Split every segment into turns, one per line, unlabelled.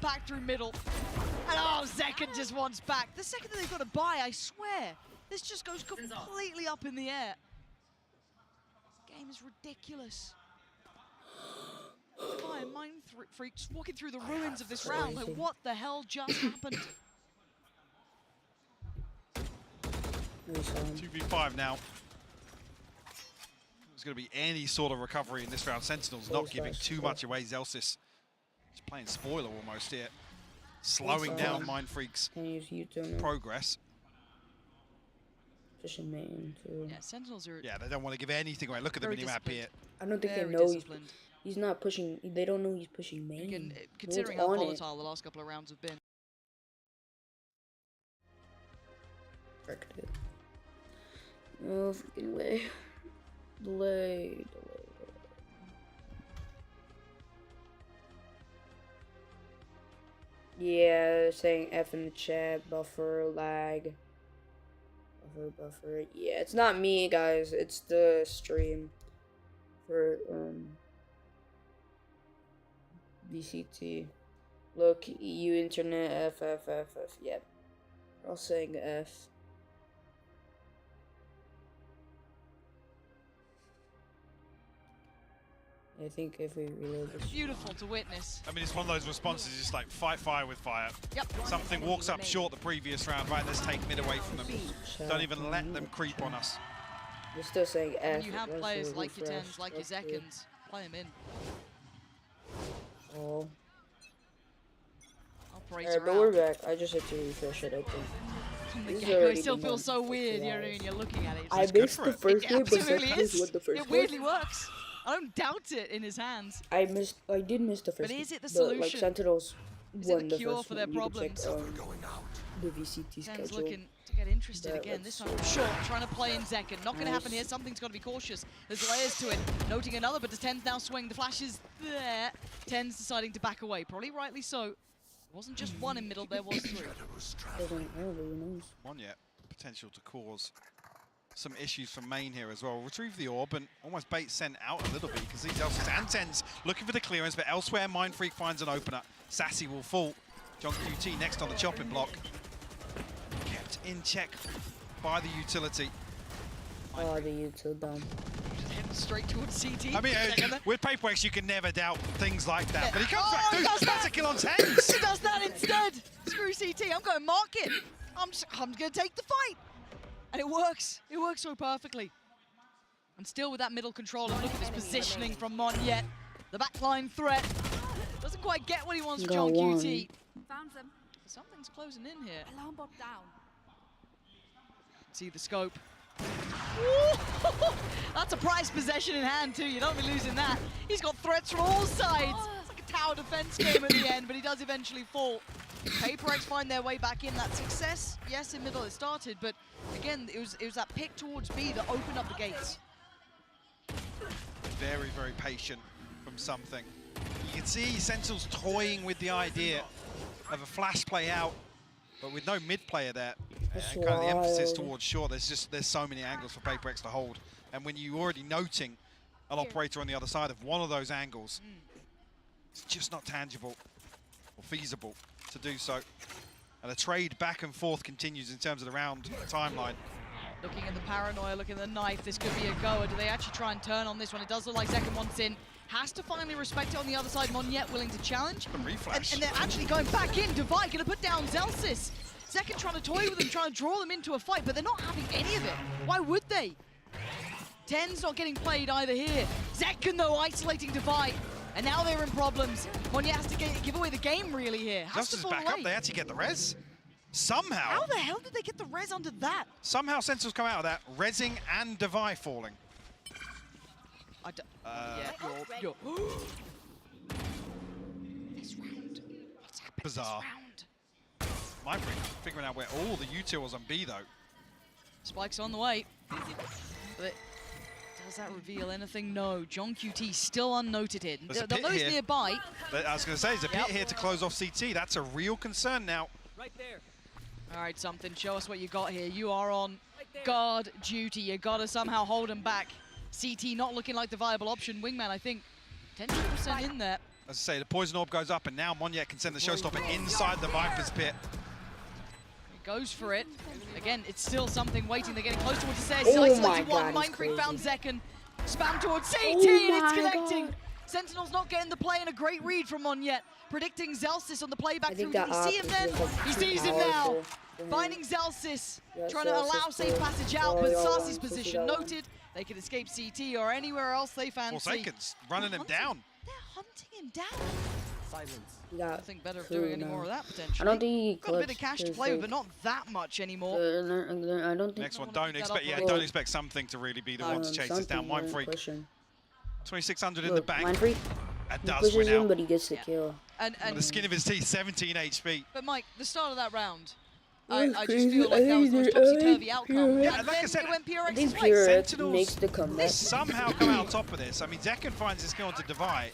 back through middle. And oh, Zekken just wants back. The second that they've got to buy, I swear, this just goes completely up in the air. This game is ridiculous. Fire mind freaks walking through the ruins of this round. Like, what the hell just happened?
2v5 now. There's going to be any sort of recovery in this round. Sentinel's not giving too much away. Zelsis is playing spoiler almost here. Slowing down Mind Freak's progress.
Pushing main too.
Yeah, Sentinels are...
Yeah, they don't want to give anything away. Look at the minimap here.
I don't think they know he's not pushing. They don't know he's pushing main.
Again, considering how volatile the last couple of rounds have been.
Fricked it. Oh, freaking way. Delay. Yeah, saying F in the chat, buffer, lag. Buffer. Yeah, it's not me, guys. It's the stream for VCT. Look, EU internet, F. Yep. They're all saying F. I think if we reload this.
Beautiful to witness.
I mean, it's one of those responses, just like fight fire with fire.
Yep.
Something walks up short the previous round, right? Let's take mid away from them. Don't even let them creep on us.
We're still saying F.
And you have players like your Tens, like your Zekkens, play them in.
Oh.
Operator
but we're back. I just had to refresh it, I think.
It still feels so weird, you know what I mean? You're looking at it.
I missed the first game, but
absolutely is.
The first
it weirdly works. I don't doubt it in his hands.
I did miss the first.
But is it the solution?
Like Sentinels won
the cure for their problems?
The VCT schedule.
Looking to get interested again. This time short, trying to play in Zekken. Not going to happen here. Something's got to be cautious. There's layers to it. Noting another, but does Tens now swing? The flash is there. Tens deciding to back away. Probably rightly so. It wasn't just one in middle. There was three.
One yet. Potential to cause some issues from main here as well. Retrieve the orb and almost bait Sen out a little bit because these Elsis and Tens looking for the clearance, but elsewhere Mind Freak finds an opener. Sassy will fall. John QT next on the chopping block. Kept in check by the utility.
Oh, the utility dumb.
Heading straight towards CT.
I mean, with PaperX you can never doubt things like that, but he comes back through. That's a kill on Tens.
He does that instead. Screw CT. I'm going market. I'm going to take the fight. And it works. It works so perfectly. And still with that middle control, and look at this positioning from Monyet. The backline threat. Doesn't quite get what he wants from John QT.
Found them.
Something's closing in here.
Alarm bot down.
See the scope. That's a prized possession in hand too. You don't be losing that. He's got threats from all sides. It's like a tower defense game at the end, but he does eventually fall. PaperX find their way back in. That success, yes, in middle it started, but again, it was that pick towards B that opened up the gates.
Very, very patient from something. You can see Sentinel's toying with the idea of a flash play out, but with no mid player there, and kind of the emphasis towards short. There's so many angles for PaperX to hold, and when you're already noting an operator on the other side of one of those angles, it's just not tangible or feasible to do so. And the trade back and forth continues in terms of the round timeline.
Looking at the paranoia, looking at the knife, this could be a goer. Do they actually try and turn on this one? It does look like Zekken wants in. Has to finally respect it on the other side. Monyet willing to challenge. And they're actually going back in. Divide going to put down Zelsis. Zekken trying to toy with them, trying to draw them into a fight, but they're not having any of it. Why would they? Ten's not getting played either here. Zekken, though, isolating Divide. And now they're in problems. Monyet has to give away the game, really, here.
Justice back up, they actually get the res. Somehow.
How the hell did they get the res under that?
Somehow Sentinels come out of that, resing and Devi falling.
This round. What's happened
Bizarre.
This round?
My freak figuring out where all the utils on B, though.
Spike's on the way. But does that reveal anything? No. John QT still unnoted here. Those nearby.
But I was going to say, there's a pit here to close off CT. That's a real concern now.
Right there.
All right, something. Show us what you got here. You are on guard duty. You got to somehow hold him back. CT not looking like the viable option. Wingman, I think, 10% in there.
As I say, the poison orb goes up, and now Monyet can send the showstopper inside the Viper's pit.
He goes for it. Again, it's still something waiting. They're getting close towards the stairs.
Oh
He's
my
isolated one.
God, he's
Mindfreak found
crazy.
Zekken. Spam towards CT,
Oh
and it's
my
connecting.
God.
Sentinel's not getting the play, and a great read from Monyet. Predicting Zelsis on the playback
I
through.
think
Did
that
he see him then? He
too
sees him now.
powerful for him.
Finding Zelsis,
Yeah,
trying to allow
Zelsis
safe
too.
passage out,
Oh,
but
yeah,
Sarsi's
yeah,
position
that one.
noted. They can escape CT or anywhere else they fancy.
Forsaken's running him down.
They're hunting him down.
He got
Nothing better of
two
doing any
now.
more of that potentially.
I don't think he
Got a bit of
clutched
cash to
his
play with, but
thing.
not that much anymore.
I don't think.
Next one,
Pick
don't
that
expect.
up
Yeah,
already.
don't expect something to really be the one to chase this down.
something,
Mindfreak,
push him.
2600 in the
Look,
bank.
Mindfreak,
That
he
does
pushes
win
him,
out.
but he gets the
Yeah.
kill.
And
On the skin of his teeth, 17 HP.
But Mike, the start of that round,
Oh,
I just
crazy.
feel like that was the most topsy-turvy outcome.
Yeah,
And
like I
then
said,
it went
I
PRX's
think
way.
PRX
Sentinels
makes the comeback.
Somehow come out on top of this. I mean, Zekken finds his skill to Divide.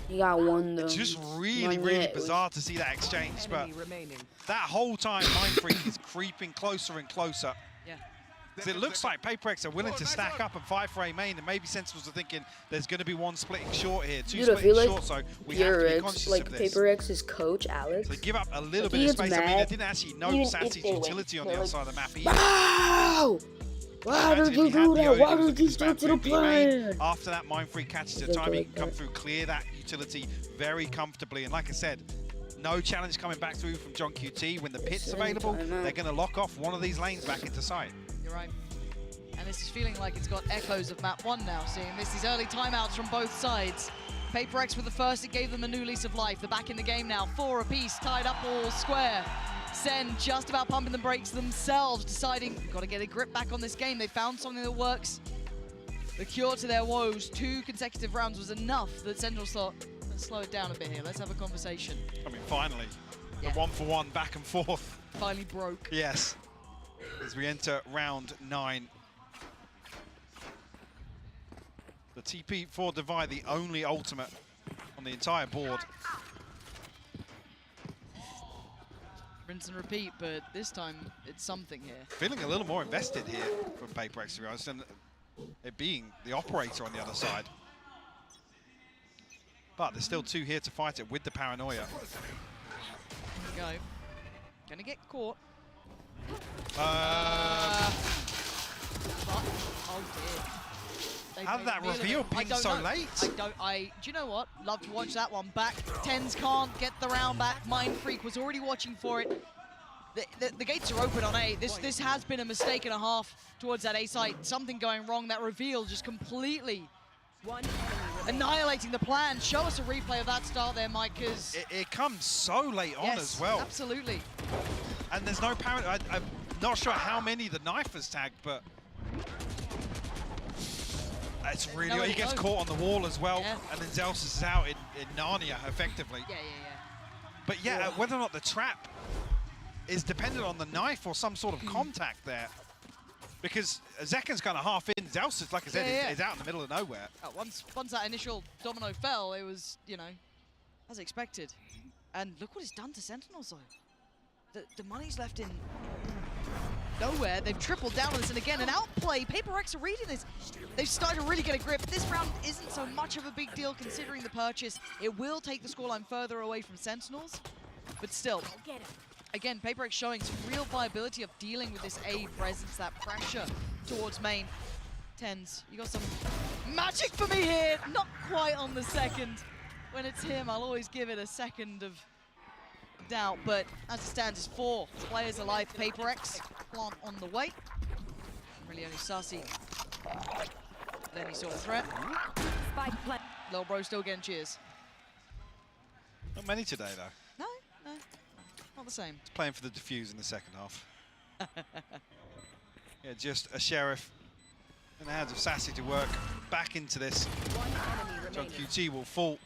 He got one though.
It's just really,
Monyet
really
was-
bizarre to see that exchange. But that whole time, Mindfreak is creeping closer and closer.
Yeah.
'Cause it looks like PaperX are willing to stack up and fight for A main, and maybe Sentinels are thinking there's going to be one splitting short here, two
Dude, I
splitting
feel like
short, so we have to be
PRX,
conscious
like
of this.
PaperX's coach, Alex.
So they give up a little
Like,
bit
he
of
gets
space. I mean, they
mad
didn't actually know
even if
Sassy's
they win.
utility on the
They're
other
like,
side of the map either.
Wow! Why
Imagine
did
if
you
he had
do
the
that?
Odin
Why
with
did you
his
stick
back
to the
through B main.
plan?
After that Mindfreak catches the
Just
time, he
like
can come
that.
through, clear that utility very comfortably. And like I said, no challenge coming back through from John QT. When the pit's
Same
available,
time out.
they're going to lock off one of these lanes back into sight.
You're right. And this is feeling like it's got echoes of map 1 now, seeing this, these early timeouts from both sides. PaperX with the first, it gave them a new lease of life. They're back in the game now, 4 apiece, tied up all square. Sen just about pumping the brakes themselves, deciding, got to get a grip back on this game. They found something that works. The cure to their woes, 2 consecutive rounds was enough that Sentinels thought, let's slow it down a bit here, let's have a conversation.
I mean, finally,
Yeah.
the 1-for-1 back and forth.
Finally broke.
Yes, as we enter round 9. The TP for Divide, the only ultimate on the entire board.
Rinse and repeat, but this time it's something here.
Feeling a little more invested here from PaperX, to be honest, and it being the operator on the other side. But there's still 2 here to fight it with the paranoia.
Here we go. Gonna get caught.
Uh,
Oh dear. They've
How
made
did that
a meal of
reveal
it. I
ping
don't
so
know.
late?
Do you know what? Love to watch that one back. Tens can't get the round back. Mindfreak was already watching for it. The gates are open on A. This has been a mistake and a half towards that A site. Something going wrong. That reveal just completely annihilating the plan. Show us a replay of that start there, Mike, because...
it comes so late on
Yes,
as well.
absolutely.
And there's no paranoia. I'm not sure how many the knife has tagged, but... It's really...
Nowhere
he
to
gets
go.
caught on the wall as well,
Yeah.
and then Zelsis is out in Narnia, effectively.
Yeah.
But yeah, whether or not the trap is dependent on the knife or some sort of contact there. Because Zekken's kind of half in. Zelsis, like I said, is out in the middle of nowhere.
Once that initial domino fell, it was, you know, as expected. And look what it's done to Sentinels, though. The money's left in nowhere. They've tripled down on this, and again, an outplay. PaperX are reading this. They've started to really get a grip. This round isn't so much of a big deal considering the purchase. It will take the scoreline further away from Sentinels, but still. Again, PaperX showing some real viability of dealing with this A presence, that pressure towards main. Tens, you got some magic for me here. Not quite on the second. When it's him, I'll always give it a second of doubt, but as it stands, it's 4 players alive. PaperX, plant on the way. Really only Sassy. Then he saw a threat. Little bro still getting cheers.
Not many today, though.
No, not the same.
He's playing for the defuse in the second half. Yeah, just a Sheriff in the hands of Sassy to work back into this. John QT will fall.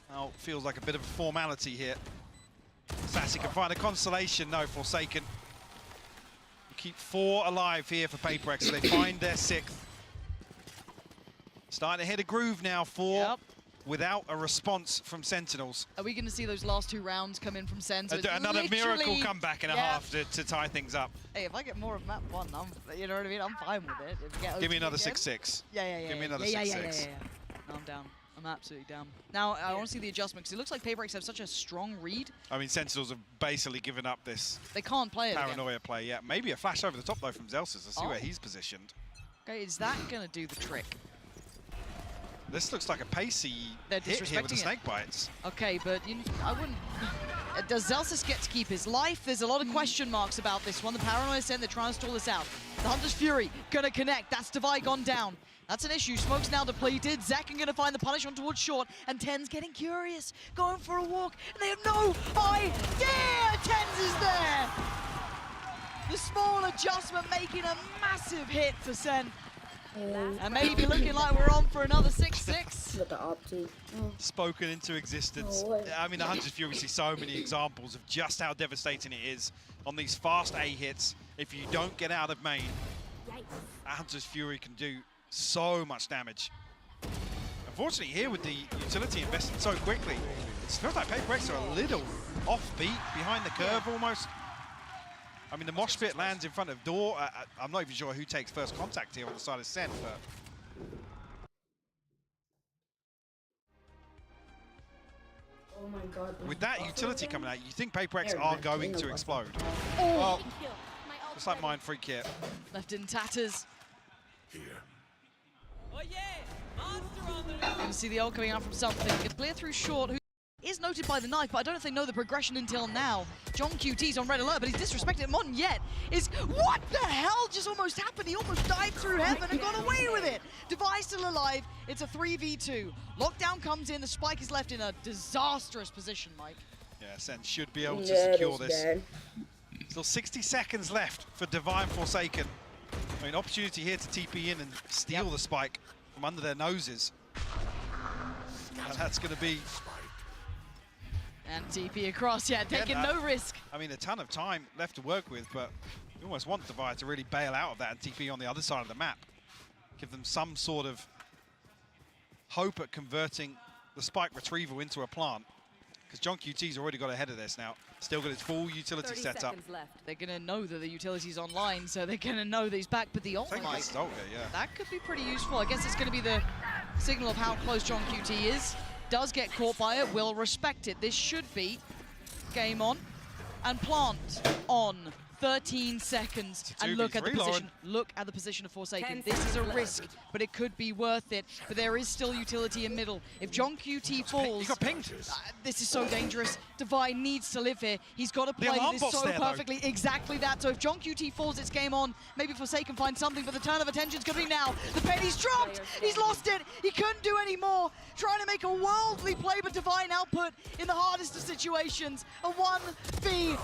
Now feels like a bit of a formality here. Sassy can find a consolation, no, Forsaken. Keep 4 alive here for PaperX, so they find their 6th. Starting to hit a groove now, 4 without a response from Sentinels.
Are we going to see those last 2 rounds come in from Sen? So
Another miracle comeback and a half to tie things up.
Hey, if I get more of map 1, you know what I mean? I'm fine with it. If we get
Give me
OT
another
again.
6-6.
Yeah.
Give me another
yeah,
6-6.
yeah. No, I'm down. I'm absolutely down. Now, I want to see the adjustment, because it looks like PRX have such a strong read.
I mean, Sentinels have basically given up this
They can't play it
paranoia play yet. Maybe a flash over the top, though, from Zelsis. Let's see where he's positioned.
Okay, is that going to do the trick?
This looks like a pacey hit here with the snake bites.
Okay, but I wouldn't... Does Zelsis get to keep his life? There's a lot of question marks about this one. The Paranoia Sen, they're trying to stall this out. The Hunter's Fury gonna connect. That's Divide gone down. That's an issue. Smoke's now depleted. Zekken gonna find the punish on towards short, and Ten's getting curious, going for a walk, and they have no idea Ten's is there! The small adjustment making a massive hit for Sen. And maybe looking like we're on for another 6-6.
With the opti.
Spoken into existence. I mean, the Hunter's Fury see so many examples of just how devastating it is on these fast A hits. If you don't get out of main, Hunter's Fury can do so much damage. Unfortunately, here with the utility invested so quickly, it feels like PRX are a little offbeat, behind the curve almost. I mean, the mosh pit lands in front of door. I'm not even sure who takes first contact here on the side of Sen, but...
Oh my god.
With that utility coming out, you think PRX are going to explode. Well, just like Mind Freak here.
Left in tatters.
Here.
Oh yeah! You can see the ult coming out from something. It's clear through short, who is noted by the knife, but I don't know if they know the progression until now. John QT's on red alert, but he's disrespected. Mon Yet is... What the hell just almost happened? He almost died through heaven and got away with it. Device still alive. It's a 3v2. Lockdown comes in. The spike is left in a disastrous position, Mike.
Yeah, Sen should be able to secure this. Still 60 seconds left for Divine Forsaken. I mean, opportunity here to TP in and steal the spike from under their noses. And that's going to be...
And TP across, yeah, taking no risk.
I mean, a ton of time left to work with, but you almost want Divide to really bail out of that and TP on the other side of the map. Give them some sort of hope at converting the spike retrieval into a plant. Because John QT's already got ahead of this now. Still got his full utility set up.
They're going to know that the utility's online, so they're going to know that he's back. But the ult, that could be pretty useful. I guess it's going to be the signal of how close John QT is. Does get caught by it, will respect it. This should be game on and plant on. 13 seconds, and look at the position. Look at the position of Forsaken. This is a risk, but it could be worth it. But there is still utility in middle. If John QT falls,
he got pinged.
This is so dangerous. Divine needs to live here. He's got to play this so perfectly. Exactly that. So if John QT falls, it's game on. Maybe Forsaken finds something, but the turn of attention's going to be now. The penny's dropped. He's lost it. He couldn't do any more. Trying to make a worldly play, but Divine output in the hardest of situations. A 1v3.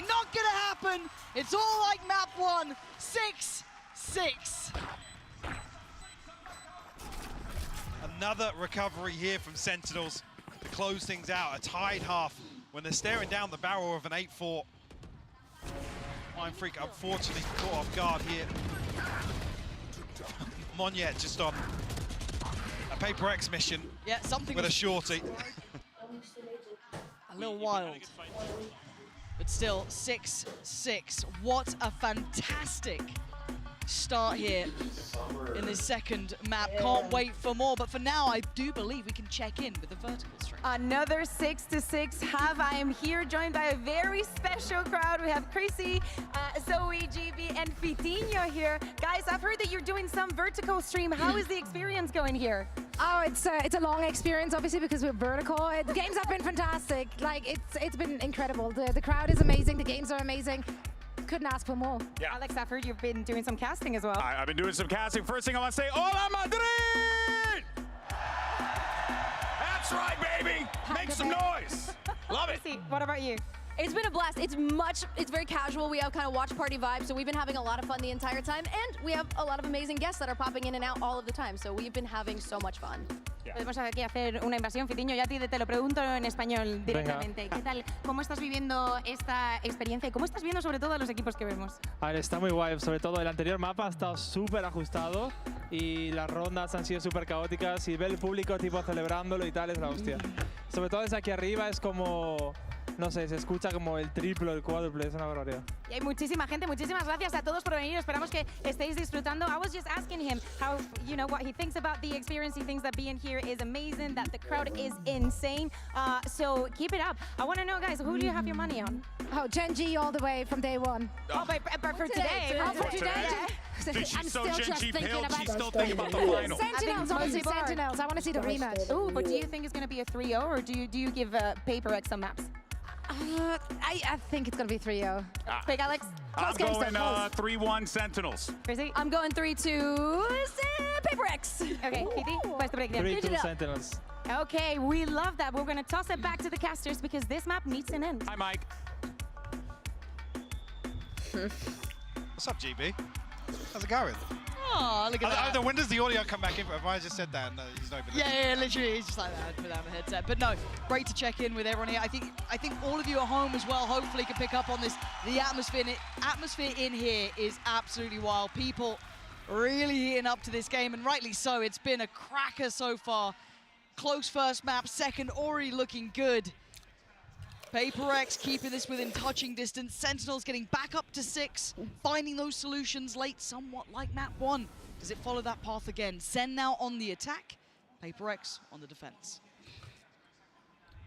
Not going to happen. It's all like map 1, 6-6.
Another recovery here from Sentinels to close things out. A tied half when they're staring down the barrel of an 8-4. Mind Freak unfortunately caught off guard here. Mon Yet just on a PRX mission.
Yeah, something
with a shorty.
A little wild. But still, 6-6. What a fantastic start here in this second map. Can't wait for more, but for now, I do believe we can check in with the vertical stream.
Another 6-6 half. I am here joined by a very special crowd. We have Chrissy, Zoe, GB, and Fitinho here. Guys, I've heard that you're doing some vertical stream. How is the experience going here?
Oh, it's a long experience, obviously, because we're vertical. The games have been fantastic. Like, it's been incredible. The crowd is amazing. The games are amazing. Couldn't ask for more.
Yeah. Alex, I've heard you've been doing some casting as well.
I've been doing some casting. First thing I want to say, Hola Madrid! That's right, baby! Make some noise! Love it!
What about you?
It's been a blast. It's very casual. We have kind of watch party vibes, so we've been having a lot of fun the entire time, and we have a lot of amazing guests that are popping in and out all of the time, so we've been having so much fun.
Podemos aquí hacer una invasión, Fitinho, ya a ti te lo pregunto en español directamente. ¿Qué tal? ¿Cómo estás viviendo esta experiencia y cómo estás viendo sobre todo a los equipos que vemos?
A ver, está muy guay, sobre todo el anterior mapa ha estado súper ajustado y las rondas han sido súper caóticas y ver el público tipo celebrándolo y tal es la hostia. Sobre todo desde aquí arriba es como no sé, se escucha como el triple, el cuádruple, es una barbaridad.
Y hay muchísima gente, muchísimas gracias a todos por venir. Esperamos que estéis disfrutando. I was just asking him how, you know, what he thinks about the experience. He thinks that being here is amazing, that the crowd is insane. So keep it up. I want to know, guys, who do you have your money on?
Oh, Gen G all the way from day one.
Oh, but for today.
Oh, for today?
She's so
I'm still
Gen
just
G
thinking
pilled,
about
she's still thinking about the final.
Sentinels. I want to see Sentinels. I want to see the rematch.
Ooh, but do you think it's going to be a 3-0, or do you give Paper X some maps?
I think it's going to be 3-0.
Big Alex?
I'm going 3-1 Sentinels.
Crazy?
I'm going 3-2 Paper X.
Okay, Kitty, what's the breakdown?
3-2 Sentinels.
Okay, we love that. We're going to toss it back to the casters because this map needs an end.
Hi, Mike.
What's up, GB? How's it going?
Oh, look at that.
I don't know, when does the audio come back in? Have I just said that? And, he's not even
Yeah, literally, he's just like that without a headset. But no, great to check in with everyone here. I think all of you at home as well, hopefully, can pick up on this. The atmosphere in here is absolutely wild. People really heating up to this game, and rightly so. It's been a cracker so far. Close first map, second already looking good. Paper X keeping this within touching distance. Sentinels getting back up to 6, finding those solutions late, somewhat like map 1. Does it follow that path again? Sen now on the attack, Paper X on the defense.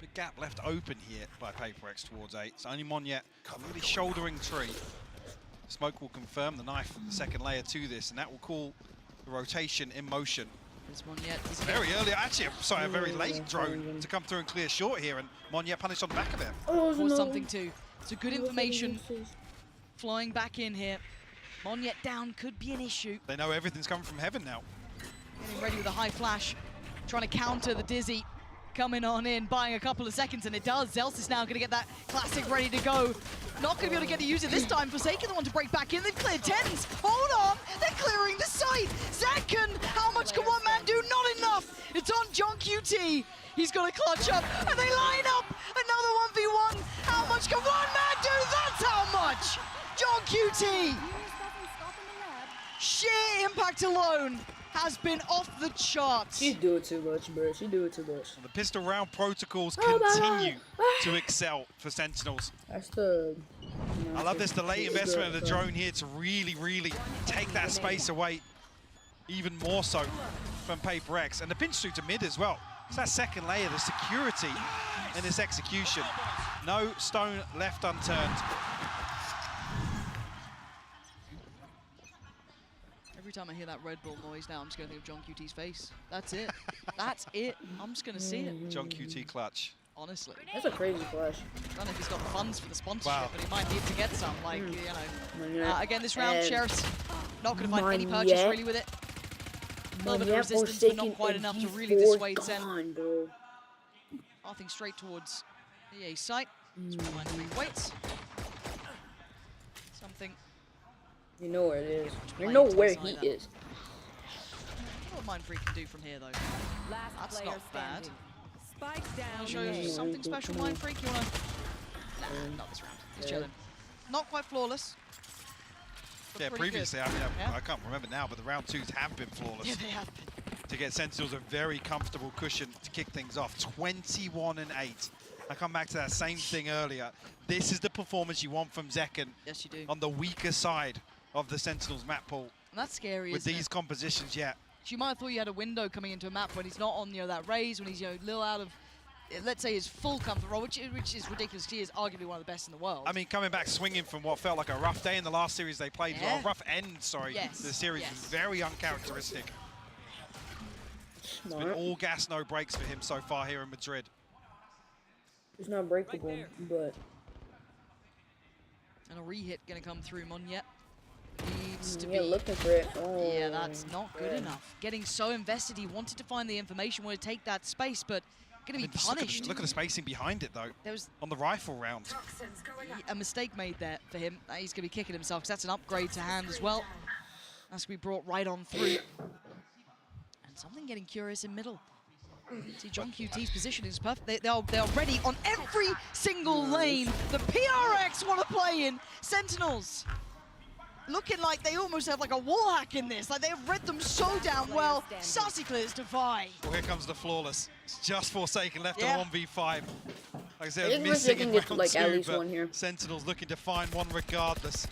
big gap left open here by Paper X towards 8. It's only Monyet really shouldering tree. Smoke will confirm the knife, the second layer to this, and that will call the rotation in motion.
This Monyet is
Very early, actually, sorry, a very late drone to come through and clear short here, and Monyet punished on the back of it.
or something too. So good information flowing back in here. Monyet down could be an issue.
They know everything's coming from heaven now.
Getting ready with a high flash, trying to counter the Dizzy. Coming on in, buying a couple of seconds, and it does. Zels is now going to get that classic ready to go. Not going to be able to get to use it this time. Forsaken the one to break back in. They've cleared 10s. Hold on, they're clearing the site. Zekken, how much can one man do? Not enough. It's on John QT. He's got to clutch up, and they line up. Another 1v1. How much can one man do? That's how much. John QT. Sheer impact alone has been off the charts.
She's doing too much, bro. She's doing too much.
The pistol round protocols continue to excel for Sentinels.
That's the...
I love this delay investment of the drone here to really take that space away, even more so from Paper X. And the pinch through to mid as well. It's that second layer, the security in this execution. No stone left unturned.
Every time I hear that Red Bull noise now, I'm just going to think of John QT's face. That's it. That's it. I'm just going to see it.
John QT clutch.
Honestly.
That's a crazy flash.
I don't know if he's got the funds for the sponsorship,
Wow.
but he might need to get some. Like, you know. Again, this round,
And
Sheriff's not going to find any purchase really with it. A little bit of resistance, but not quite enough to really dissuade Sen. Pathing straight towards the A site. So mind free waits. Something.
You know where it is. You know where he is.
What Mind Free can do from here, though. That's not bad.
Spike down.
I'll show you something special, Mind Freak. You wanna? Nah, not this round. He's chilling. Not quite flawless. but
Yeah,
pretty
previously,
good.
I mean,
Yeah.
I can't remember now, but the round 2s have been flawless.
Yeah, they have been.
To get Sentinels a very comfortable cushion to kick things off. 21-8. I come back to that same thing earlier. This is the performance you want from Zekken.
Yes, you do.
On the weaker side of the Sentinels map pool.
And that's scary,
With
isn't
these
it?
compositions, yeah.
You might have thought you had a window coming into a map when he's not on, you know, that raise, when he's, you know, a little out of, let's say, his full comfort role, which is ridiculous. He is arguably one of the best in the world.
I mean, coming back swinging from what felt like a rough day in the last series they played,
Yeah.
well, rough end, sorry,
Yes,
the series
yes.
was very uncharacteristic. It's been
Smart.
all gas, no brakes for him so far here in Madrid.
It's not breakable, but...
And a re-hit going to come through. Monyet needs to
Yeah,
be...
looking for it. Oh,
Yeah, that's not good enough. Getting so invested, he wanted to find the information, wanted to take that space, but going to be
Just
punished.
Look at the spacing behind it, though,
There was
on the rifle round.
a mistake made there for him. He's going to be kicking himself because that's an upgrade to hand as well. That's going to be brought right on through. And something getting curious in middle. See, John QT's position is perfect. They are ready on every single lane. The PRX want to play in. Sentinels looking like they almost have like a wall hack in this. Like they have read them so damn well. Sassy clears to Vi.
Well, here comes the flawless. It's just Forsaken left
Yeah.
on 1v5. Like I said,
I think
missing
Forsaken
in
gets
round
like at
two,
least
but
one here.
Sentinels looking to find one regardless.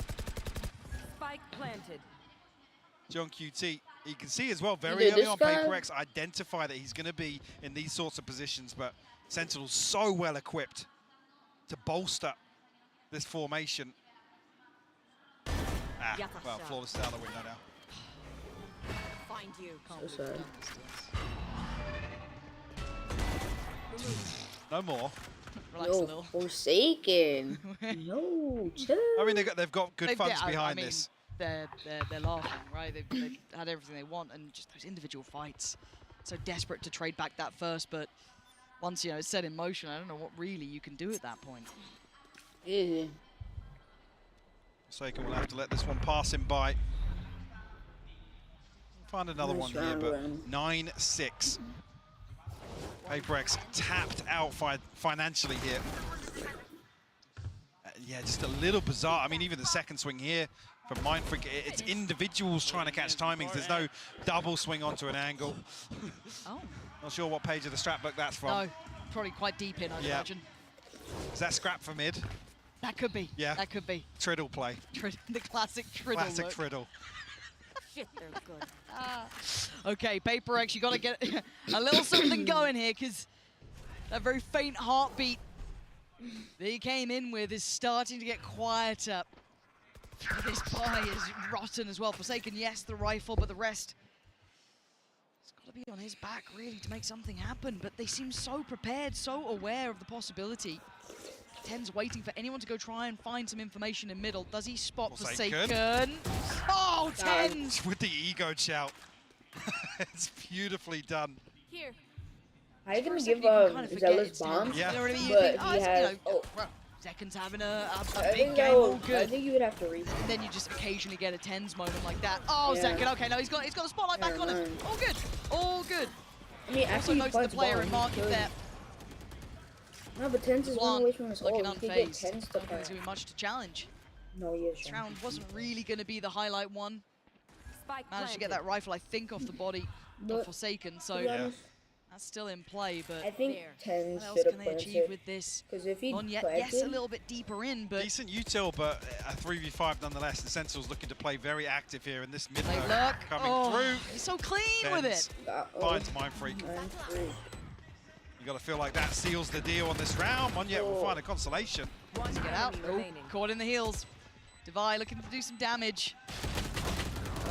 Spike planted.
John QT, you can see as well very
Dude,
early
this
on,
guy-
PaperX identify that he's going to be in these sorts of positions, but Sentinel's so well equipped to bolster this formation. Ah, well, flawless out the window now.
Find you.
So sad.
No more.
Relax a
No,
little.
Forsaken. No, chill.
I mean, they've got good funds
I
behind
mean,
this.
They're laughing, right? They've had everything they want, and just those individual fights. So desperate to trade back that first, but once it's set in motion, I don't know what really you can do at that point.
Yeah.
Forsaken will have to let this one pass him by. Find another one
Nice
here,
round,
but
Ren.
9-6. PaperX tapped out financially here. Yeah, just a little bizarre. I mean, even the second swing here from Mindfreak, it's individuals trying to catch timings. There's no double swing onto an angle.
Oh.
Not sure what page of the strap book that's from.
No, probably quite deep in, I'd imagine.
Is that scrap for mid?
That could be.
Yeah.
That could be.
Triddle play.
The classic Triddle
Classic
look.
Triddle.
Shit, they're good.
Okay, PaperX, you got to get a little something going here, because that very faint heartbeat that he came in with is starting to get quieter. This buy is rotten as well. Forsaken, yes, the rifle, but the rest, it's got to be on his back, really, to make something happen. But they seem so prepared, so aware of the possibility. Ten's waiting for anyone to go try and find some information in middle. Does he spot Forsaken? Oh, Tens!
With the ego shout. It's beautifully done.
Here.
I
For a
can
second,
give
you can kind of forget
Zealous
it's him.
bomb,
Yeah.
You know what I mean? You
but
think,
he
it's,
has. Oh,
well, Zeken's having a
I
big
think
game, all
I
good.
think you would have to read.
And then you just occasionally get a Tens moment like that. Oh,
Yeah.
Zeken, okay, no, he's got a spotlight back on him.
man.
All good, all good.
I mean,
Also
actually, he
notes the
fights
player
bomb.
and market
Good.
there.
No, but Tens is
Blanc
one away from his
looking
hole. He could get
unfazed.
Tens
I
to
don't think
play.
there's going to be much to challenge.
No, he is.
This round wasn't really going to be the highlight one.
Spike
Managed to get that rifle, I think, off the body of
But
Forsaken, so
to be honest,
that's still in play, but
I think
There.
Tens
what else
should have
can they achieve
planted.
with this?
Because if he
Not yet,
planted,
yes, a little bit deeper in, but
Decent util, but a 3v5 nonetheless. The Sentinels looking to play very active here in this mid
they
lane
look.
coming
Oh,
through.
he's so clean with it.
Finds Mindfreak. You got to feel like that seals the deal on this round. Monyet will find a consolation.
Wants to get out. Oh, caught in the heels. Devi looking to do some damage.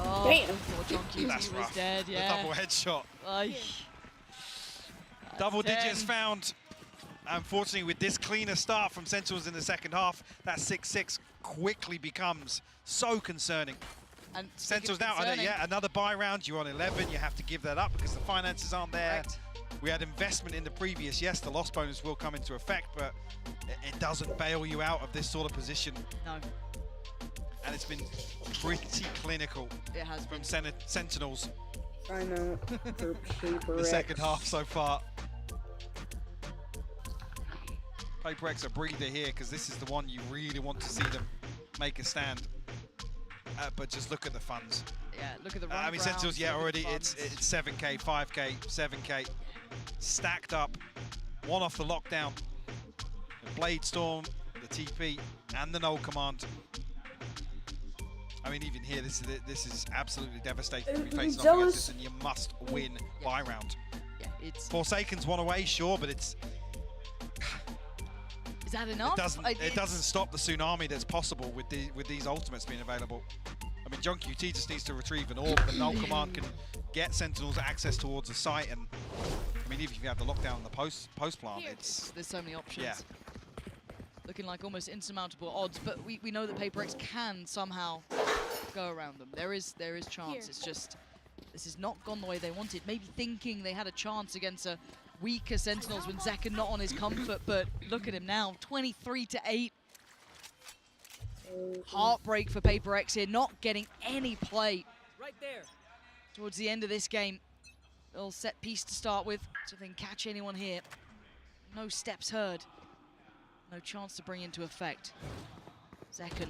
Oh,
Damn.
poor John QT
That's
was
rough.
dead,
The
yeah.
double headshot.
Ay.
Double
That's
digits
10.
found. Unfortunately, with this cleaner start from Sentinels in the second half, that 6-6 quickly becomes so concerning.
And
Sentinels now, another buy round. You're on 11. You have to give that up because the finances aren't there.
Correct.
We had investment in the previous. Yes, the loss bonus will come into effect, but it doesn't bail you out of this sort of position.
No,
And it's been pretty clinical
it has been.
from Sentinels
Trying out for PaperX.
the second half so far. PaperX a breather here because this is the one you really want to see them make a stand. But just look at the funds.
Yeah, look at the run
I mean,
grounds,
Sentinels, yeah,
look at the
already it's
funds.
7K, 5K, 7K, stacked up, one off the lockdown, the Blade Storm, the TP, and the null command. I mean, even here, this is absolutely devastating to be facing off against this, and you must win by round.
Yeah, it's.
Forsaken's one away, sure, but it's
Is that enough?
it doesn't stop the tsunami that's possible with these ultimates being available. I mean, John QT just needs to retrieve an orb. The null command can get Sentinels access towards the site, and I mean, even if you have the lockdown and the post plant,
There's so many options.
yeah.
Looking like almost insurmountable odds, but we know that PaperX can somehow go around them. There is chance.
Here.
It's just this has not gone the way they wanted. Maybe thinking they had a chance against a weaker Sentinels when Zeken not on his comfort, but look at him now, 23-8. Heartbreak for PaperX here, not getting any play.
Right there.
Towards the end of this game. Little set piece to start with, so they can catch anyone here. No steps heard. No chance to bring into effect. Zeken,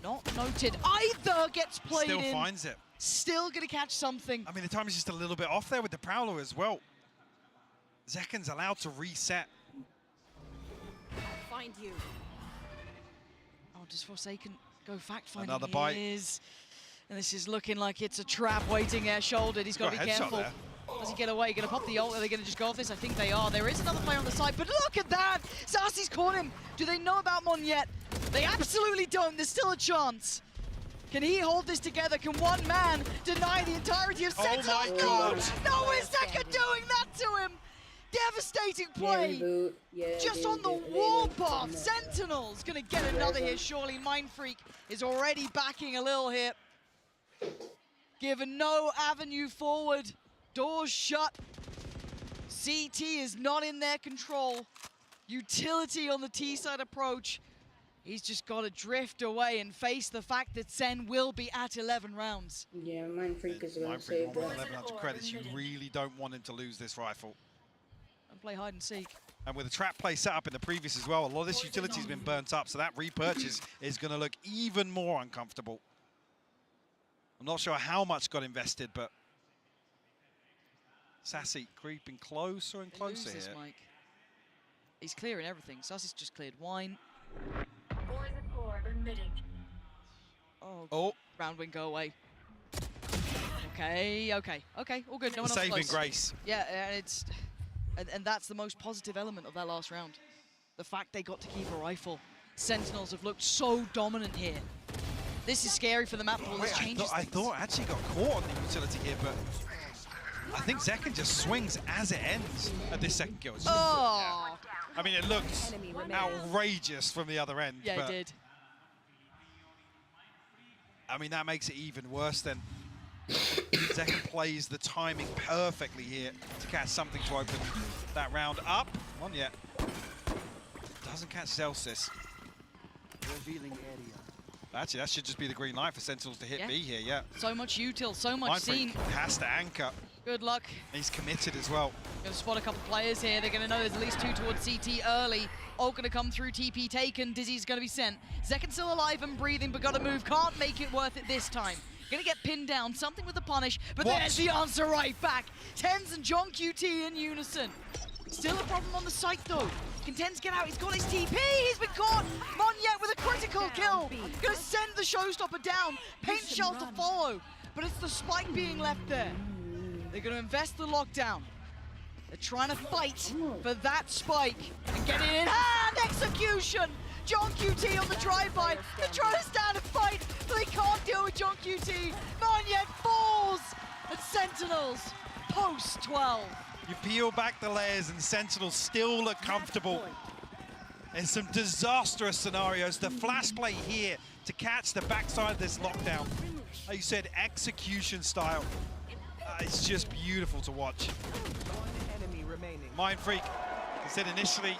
not noted either, gets played
Still
in.
finds it.
Still gonna catch something.
I mean, the time is just a little bit off there with the Prowler as well. Zeken's allowed to reset.
find you.
Oh, does Forsaken go fact-finding?
Another bite.
And this is looking like it's a trap waiting there, shouldered. He's got to be careful.
There.
Does he get away? Going to pop the ult? Are they going to just go off this? I think they are. There is another player on the side, but look at that! Sassy's caught him. Do they know about Mon yet? They absolutely don't. There's still a chance. Can he hold this together? Can one man deny the entirety of Sentinel?
Oh my God!
No, is Zeka doing that to him? Devastating play. Just on the warpath. Sentinel's going to get another here, surely. Mind Freak is already backing a little here. Given no avenue forward. Doors shut. CT is not in their control. Utility on the T-side approach. He's just got to drift away and face the fact that Sen will be at 11 rounds.
Yeah, Mind Freak is going to save that.
1100 credits. You really don't want him to lose this rifle.
And play hide and seek.
And with the trap play set up in the previous as well, a lot of this utility's been burnt up, so that repurchase is going to look even more uncomfortable. I'm not sure how much got invested, but Sassy creeping closer and closer here.
Mike. He's clearing everything. Sassy's just cleared wine. Oh. Round wing, go away. Okay, all good. No one else
Saving
close.
grace.
Yeah, and that's the most positive element of that last round. The fact they got to keep a rifle. Sentinels have looked so dominant here. This is scary for the map pool. This changes
I thought I actually got caught on the utility here, but I think Zekken just swings as it ends at this second kill.
Oh!
Yeah. I mean, it looks outrageous from the other end.
Yeah,
but
it did.
I mean, that makes it even worse then. Zekken plays the timing perfectly here to catch something to open that round up. One yet. Doesn't catch Celsius.
Revealing area.
Actually, that should just be the green light for Sentinels to hit B here, yeah.
So much util, so much
Mind
seen.
Freak has to anchor.
Good luck.
He's committed as well.
Going to spot a couple players here. They're going to know there's at least two towards CT early. Ult going to come through, TP taken. Dizzy's going to be sent. Zekken's still alive and breathing, but got to move. Can't make it worth it this time. Going to get pinned down. Something with the punish, but there's the answer right back. Tens and John QT in unison. Still a problem on the site, though. Can Tens get out? He's got his TP. He's been caught. Monyet with a critical kill. Going to send the showstopper down. Paint shell to follow, but it's the spike being left there. They're going to invest the lockdown. They're trying to fight for that spike and get it in hand. Execution. John QT on the drive-by. They're trying to stand and fight, but they can't deal with John QT. Monyet falls. And Sentinels post 12.
You peel back the layers and Sentinels still look comfortable. In some disastrous scenarios, the flash play here to catch the backside of this lockdown. Like you said, execution style. It's just beautiful to watch. Mind Freak, he said initially,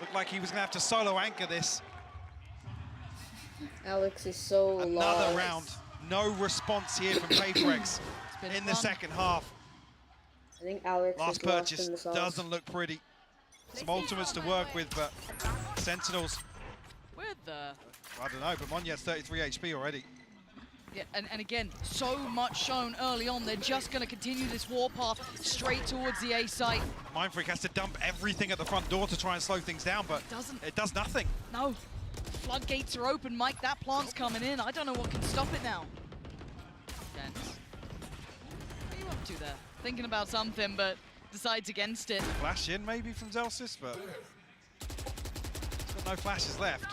looked like he was going to have to solo anchor this.
Alex is so
Another
lost.
round, no response here from VaporX in the second half.
I think Alex
Last
is lost
purchase
in the sauce.
doesn't look pretty. Some ultimates to work with, but Sentinels,
Where the...
I don't know, but Monyet's 33 HP already.
Yeah, and again, so much shown early on. They're just going to continue this warpath straight towards the A site.
Mind Freak has to dump everything at the front door to try and slow things down, but it does nothing.
No. Floodgates are open, Mike. That plant's coming in. I don't know what can stop it now. Tens. What are you up to there? Thinking about something, but decides against it.
Flash in maybe from Zelsis, but he's got no flashes left.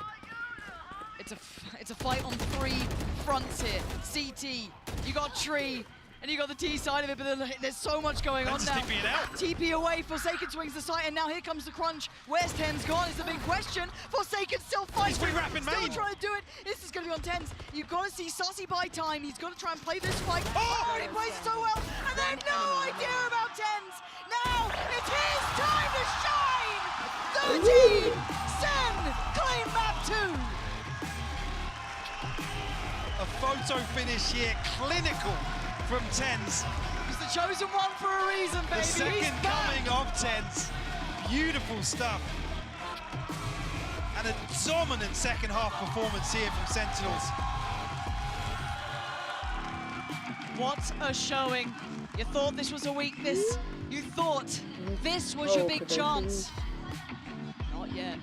It's a fight on three fronts here. CT, you got Tree, and you got the T side of it, but there's so much going on now.
TP it out.
TP away, Forsaken swings the site, and now here comes the crunch. Where's Tens gone is the big question. Forsaken still fighting.
He's re-wrapping
Still
main.
trying to do it. This is going to be on Tens. You've got to see Sassy buy time. He's got to try and play this fight. Oh, he plays so well, and they have no idea about Tens. Now it's his time to shine. 13, Sen, claim map 2.
A photo finish here, clinical from Tens.
He's the chosen one for a reason, baby.
The second coming of Tens. Beautiful stuff. And a dominant second half performance here from Sentinels.
What a showing. You thought this was a weakness. You thought this was your big chance. Not yet.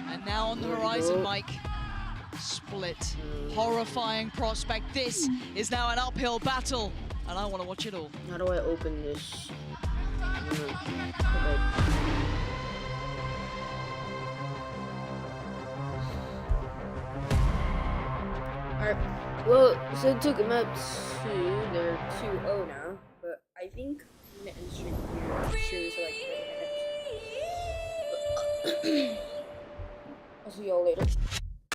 And Now on the horizon, Mike. Split. Horrifying prospect. This is now an uphill battle, and I want to watch it all.
How do I open this? Alright, well, so it took map 2, they're 2-0 now, but I think I'm gonna end stream here soon for like 30 minutes. I'll see y'all later.